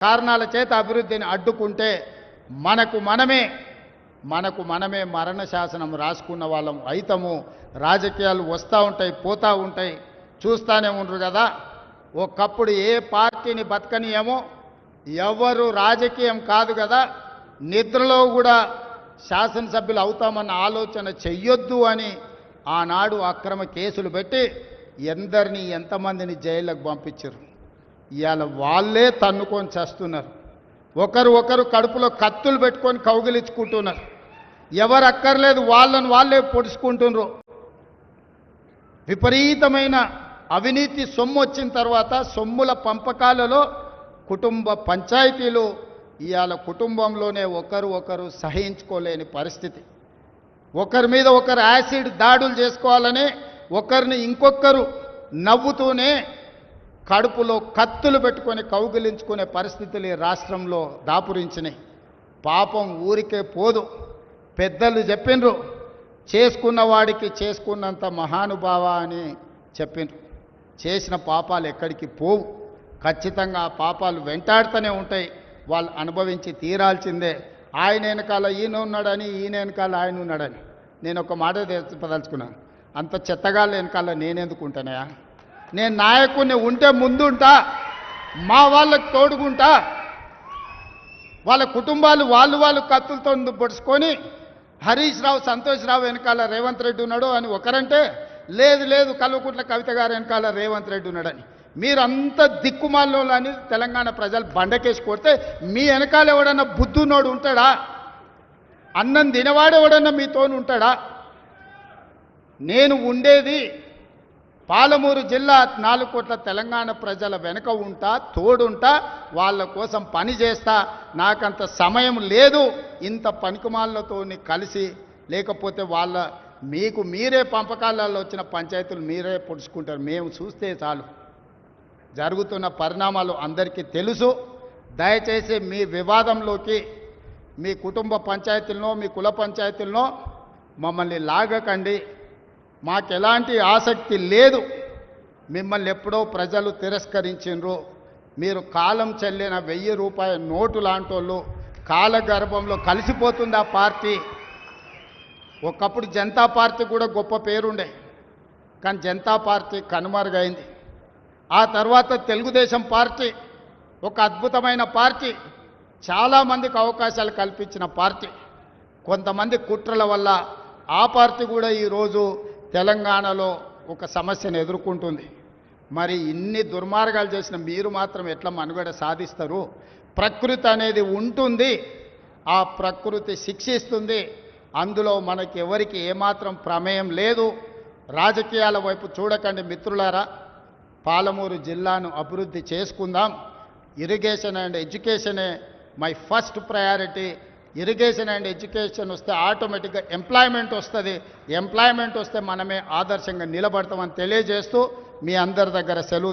కారణాల చేత అభివృద్ధిని అడ్డుకుంటే మనకు మనమే మరణ శాసనం రాసుకున్న వాళ్ళం అయితము. రాజకీయాలు వస్తూ ఉంటాయి, పోతూ ఉంటాయి, చూస్తూనే ఉండరు కదా. ఒకప్పుడు ఏ పార్టీని బతకనియేమో, ఎవరు రాజకీయం కాదు కదా, నిద్రలో కూడా శాసనసభ్యులు అవుతామన్న ఆలోచన చెయ్యొద్దు అని ఆనాడు అక్రమ కేసులు పెట్టి ఎందరిని ఎంతమందిని జైళ్ళకు పంపించారు. ఇవాళ వాళ్ళే తన్నుకొని చేస్తున్నారు. ఒకరు కడుపులో కత్తులు పెట్టుకొని కౌగిలించుకుంటున్నారు. ఎవరు అక్కర్లేదు, వాళ్ళే పొడుచుకుంటున్నారు. విపరీతమైన అవినీతి సొమ్ము వచ్చిన తర్వాత సొమ్ముల పంపకాలలో కుటుంబ పంచాయతీలు ఇవాళ కుటుంబంలోనే ఒకరు సహించుకోలేని పరిస్థితి. ఒకరి మీద ఒకరు యాసిడ్ దాడులు చేసుకోవాలని ఒకరిని ఇంకొకరు నవ్వుతూనే కడుపులో కత్తులు పెట్టుకొని కౌగిలించుకునే పరిస్థితులు ఈ రాష్ట్రంలో దాపురించినాయి. పాపం ఊరికే పోదు. పెద్దలు చెప్పిండ్రు, చేసుకున్న వాడికి చేసుకున్నంత మహానుభావ అని చెప్పిండ్రు. చేసిన పాపాలు ఎక్కడికి పోవు, ఖచ్చితంగా ఆ పాపాలు వెంటాడుతూనే ఉంటాయి. వాళ్ళు అనుభవించి తీరాల్సిందే. ఆయన వెనకాల ఈయన ఉన్నాడని, ఈయన వెనకాల ఆయన ఉన్నాడని. నేను ఒక మాట చెప్పదలుచుకున్నాను, అంత చెత్తగాళ్ళ వెనకాల నేనెందుకు ఉంటానయా? నేను నాయకుడిని ఉంటే ముందుంటా, మా వాళ్ళకి తోడుకుంటా. వాళ్ళ కుటుంబాలు వాళ్ళు కత్తులతో పొడుచుకొని హరీష్ రావు, సంతోష్ రావు వెనకాల రేవంత్ రెడ్డి ఉన్నాడు అని ఒకరంటే, లేదు కల్వకుంట్ల కవిత గారు వెనకాల రేవంత్ రెడ్డి ఉన్నాడని. మీరంతా దిక్కుమాల్లో అని తెలంగాణ ప్రజలు బండకేసి కొడితే మీ వెనకాల ఎవడన్నా బుద్ధున్నోడు ఉంటాడా? అన్నం తినవాడు ఎవడన్నా మీతోని ఉంటాడా? నేను ఉండేది పాలమూరు జిల్లా 4 కోట్ల తెలంగాణ ప్రజల వెనుక ఉంటా, తోడుంటా, వాళ్ళ కోసం పని చేస్తా. నాకంత సమయం లేదు ఇంత పనికిమాలతో కలిసి, లేకపోతే మీకు మీరే పంపకాలలో వచ్చిన పంచాయతీలు మీరే పొడుచుకుంటారు. మేము చూస్తే చాలు. జరుగుతున్న పరిణామాలు అందరికీ తెలుసు. దయచేసి మీ వివాదంలోకి మీ కుటుంబ పంచాయతీలనో మీ కుల పంచాయతీలనో మమ్మల్ని లాగకండి. మాకెలాంటి ఆసక్తి లేదు. మిమ్మల్ని ఎప్పుడో ప్రజలు తిరస్కరించిండ్రు. మీరు కాలం చెల్లిన 1000 రూపాయల నోటు లాంటోళ్ళు. కాలగర్భంలో కలిసిపోతుంది ఆ పార్టీ. ఒకప్పుడు జనతా పార్టీ కూడా గొప్ప పేరుండే, కానీ జనతా పార్టీ కనుమరుగైంది. ఆ తర్వాత తెలుగుదేశం పార్టీ ఒక అద్భుతమైన పార్టీ, చాలామందికి అవకాశాలు కల్పించిన పార్టీ. కొంతమంది కుట్రల వల్ల ఆ పార్టీ కూడా ఈరోజు తెలంగాణలో ఒక సమస్యను ఎదుర్కొంటుంది. మరి ఇన్ని దుర్మార్గాలు చేసిన మీరు మాత్రం ఎట్లా మనుగడ సాధిస్తారు? ప్రకృతి అనేది ఉంటుంది, ఆ ప్రకృతి శిక్షిస్తుంది. అందులో మనకి ఎవరికి ఏమాత్రం ప్రమేయం లేదు. రాజకీయాల వైపు చూడకండి మిత్రులారా. పాలమూరు జిల్లాను అభివృద్ధి చేసుకుందాం. ఇరిగేషన్ అండ్ ఎడ్యుకేషనే my first priority. Irrigation and education వస్తే ఆటోమేటిక్గా ఎంప్లాయ్మెంట్ వస్తుంది. ఎంప్లాయ్మెంట్ వస్తే మనమే ఆదర్శంగా నిలబడతామని తెలియజేస్తూ మీ అందరి దగ్గర సెలవు